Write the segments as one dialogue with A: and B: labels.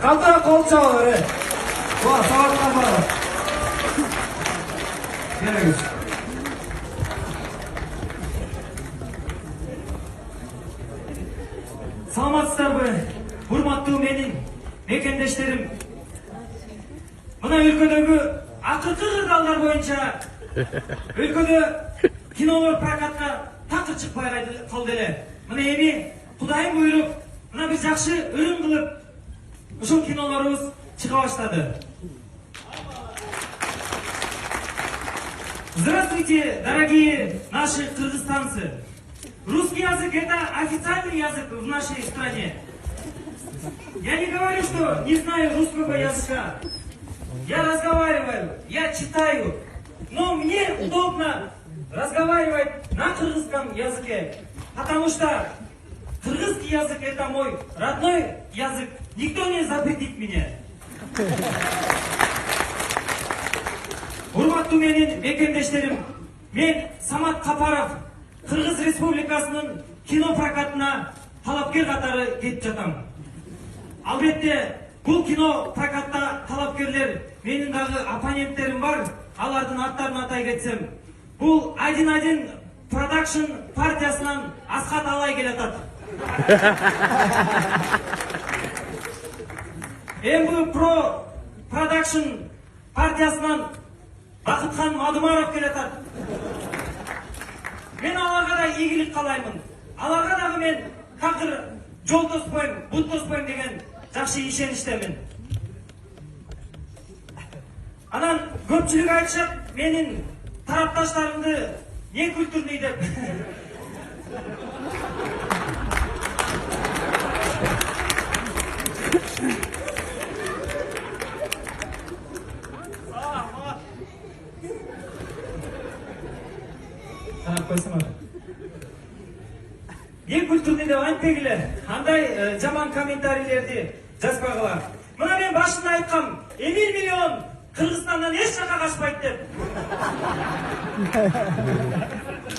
A: Калтыра кол чабы бер. Буга сабатка бар. Келиңиз.
B: Саламатсыздарбы, урматтуу менин мекендештерим. Мына өлкөдөгү акыркы кырдаалдар боюнча өлкөдө кинолор прокатка такыр чыкпай калды эле. Мына эми Кудайым буйруп, мына биз жакшы өрүм кылып, ушул кинолорубуз чыга баштады. Здравствуйте, дорогие наши кыргызстанцы. Русский язык — это официальный язык в нашей стране. Я не говорю, что не знаю русского языка. Я разговариваю, я читаю, но мне удобно разговаривать на кыргызском языке, потому что кыргызский язык — это мой родной язык. Никто не запретит меня. Урматтуу менин мекендештерим, мен Самат Капаров, Кыргыз Республикасынын кино прокатына талапкер катары кетип жатам. Албетте, бул кино прокатта талапкерлер менин дагы оппоненттерим бар. Алардын аттарын атай кетсем, бул 1-1 продакшн партиясынан Асхат Алай келатат. МБ Про продакшн партиясынан Бакытхан Мадумаров келатат. Мен аларга да ийгилик каалаймын. Аларга дагы мен такыр жолдоспойм, буттоспойм деген жакшы ишеничтемин. Анан көпчүлүк айтышат, менин тарапташтарымды не культурный деп. Не культурный деп айтпегиле. Андай жаман комментарийлерди жазбагыла. Мына мен башында айткам, Эмил Миллион Кыргызстандан эч жака качпайт деп.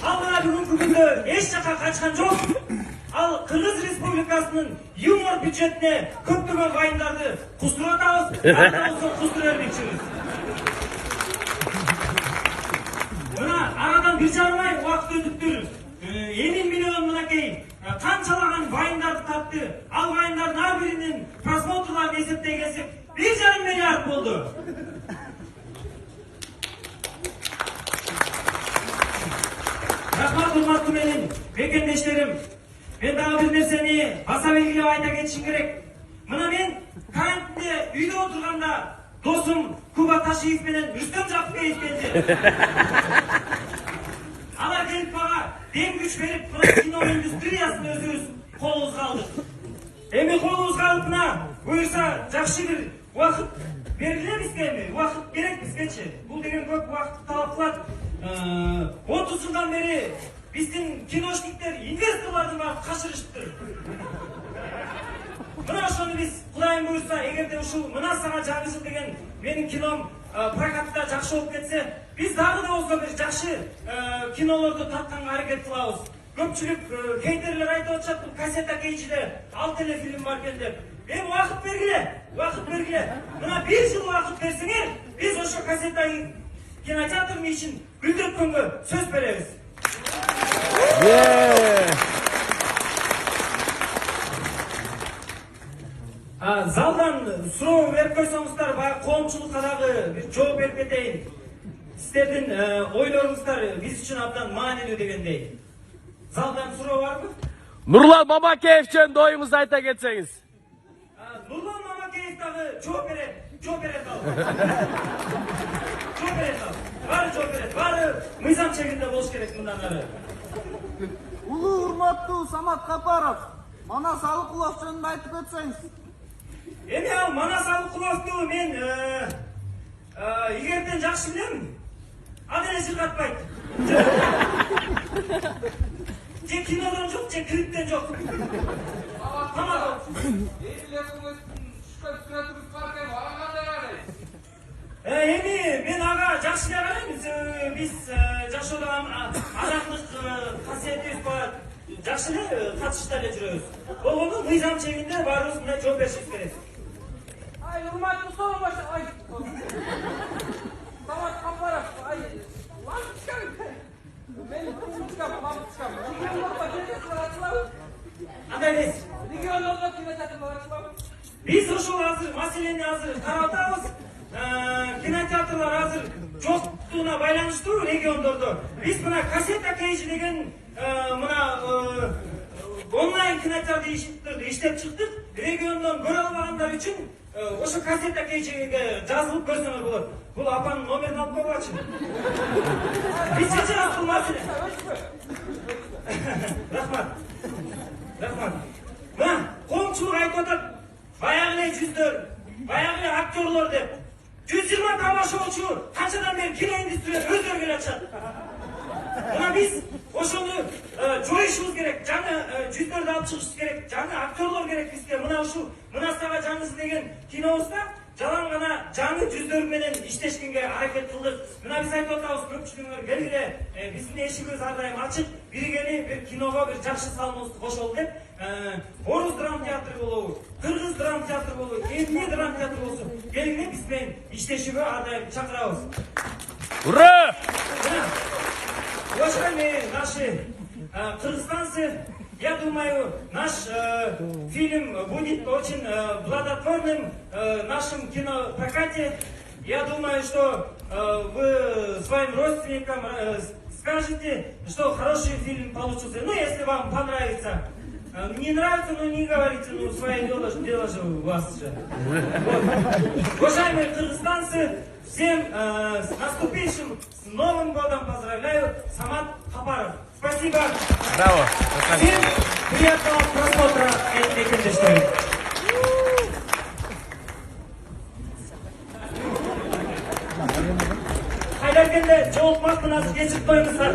B: Ал мына бүгүнкү күндө эч жака качкан жок. Ал Кыргыз Республикасынын юмор бюджетине көптөгөн вайындарды кустуруп атабыз, анда кустура бермекчибиз. Мына арадан 1,5 ай убакыт өтүптүр. Эмил Миллион мынакей канчалаган вайындарды тапты. Ал вайындардын ар биринин просмотрларын эсептей келсек 1,5 миллиард болду. Рахмат, урматтуу менин мекендештерим. Мен дагы бир нерсени баса белгилеп айта кетишим керек. Мына мен карантинде үйдө отурганда досум Куба Ташиев менен Рүстөм Жакупбеев келди. Алар келип бага дем күч берип, мына кино индустриясын өзүбүз колубузга алдык. Эми колубузга алып мына буюрса жакшы бир убакыт бергиле бизге, эми убакыт керек бизгечи. Бул деген көп убакытты талап кылат. 30 жылдан бери биздин киношниктер инвесторлордун баарын качырышыптыр. Мына ошону биз Кудайым буюрса, эгерде ушул мына сага жаңы жыл деген менин кином прокатта жакшы болуп кетсе, биз дагы да болсо бир жакшы кинолорду тартканга аракет кылабыз. Көпчүлүк кейтерлер айтып атышат, бул кассета кейчиде 6 телефильм бар экен деп. Эми убакыт бергиле, убакыт бергиле. Мына 1 жыл убакыт берсеңер, биз ошо кассета кинотеатрдын ишин гүлдөткөнгө сөз беребиз. Залдан суроо берип койсоңуздар, баягы коомчулукка дагы бир жооп берип кетейин. Сиздердин ойлоруңуздар биз үчүн абдан маанилүү дегендей. Залдан суроо барбы?
C: Нурлан Мамакеев жөнүндө оюңузду айта кетсеңиз.
B: Нурлан Мамакеев дагы жооп берет ал. Жооп берет ал. Баары жооп берет. Баары мыйзам чегинде болуш керек мындан ары.
D: Улуу урматтуу Самат Капаров, Манас Алыкулов жөнүндө айтып өтсөңүз.
B: Эми ал Манас Алыкуловду мен игерден жакшы билем. Ал эле жыргатпайт. Же кинодон жок, же клиптен жок. Тамак. Эми мен ага жакшы эле карайм. Биз жашоодо адамдык касиетибиз бар. жақсы эле катышта эле жүрөбүз. Болгону мыйзам чегинде баарыбыз мына жооп беришибиз керек.
D: Ай, урматтуу соробашы, ай. Самат Капаров, ай. Лампочка. Мен лампочка. Региондордо кинотеатрлар ачылабы?
B: Андай эмес.
D: Региондордо кинотеатрлар ачылабы?
B: Биз ушул азыр маселени азыр карап атабыз. Кинотеатрлар азыр жоктугуна байланыштуу региондордо. Биз мына кассета кейжи деген мына онлайн кинотеатрды иштеп чыктык. Региондон көрө албагандар үчүн ошо кассета кейжиге жазылып көрсөңөр болот. Бул апанын номерин алып койгучу. Биз чечебиз бул маселени. Рахмат. Рахмат. Мына коомчулук айтып атат. Баягы эле жүздөр, баягы эле актерлор деп. 120 тамашачы канчадан бери кино индустриясы өзгөргөн атышат. Мына биз ошону жоюшубуз керек. Жаңы жүздөрдү алып чыгышыбыз керек. Жаңы актерлор керек бизге. Мына ушул мына сага жаңысы деген кинобузда жалаң гана жаңы жүздөр менен иштешкенге аракет кылдык. Мына биз айтып атабыз, көпчүлүгүңөр келгиле, биздин эшигибиз ар дайым ачык. Биригели бир киного бир жакшы салымыбызды кошолу деп. Орус драма театры болобу, кыргыз драма театры болобу, эмне драма театры болсо, келгиле биз менен иштешүүгө ар дайым чакырабыз.
C: Ура!
B: Уважаемые наши кыргызстанцы, я думаю, наш фильм будет очень плодотворным в нашем кинопрокате. Я думаю, что вы своим родственникам скажете, что хороший фильм получился. Ну, если вам понравится. Не нравится, но не говорите, ну, свое дело же у вас же. Вот. Уважаемые кыргызстанцы, всем с наступившим, с Новым годом поздравляю, Самат Капаров. Спасибо.
C: Браво.
B: Всем приятного просмотра Экендештер. Кайдакенде жолукмакпын азыр кечирип коюңуздар.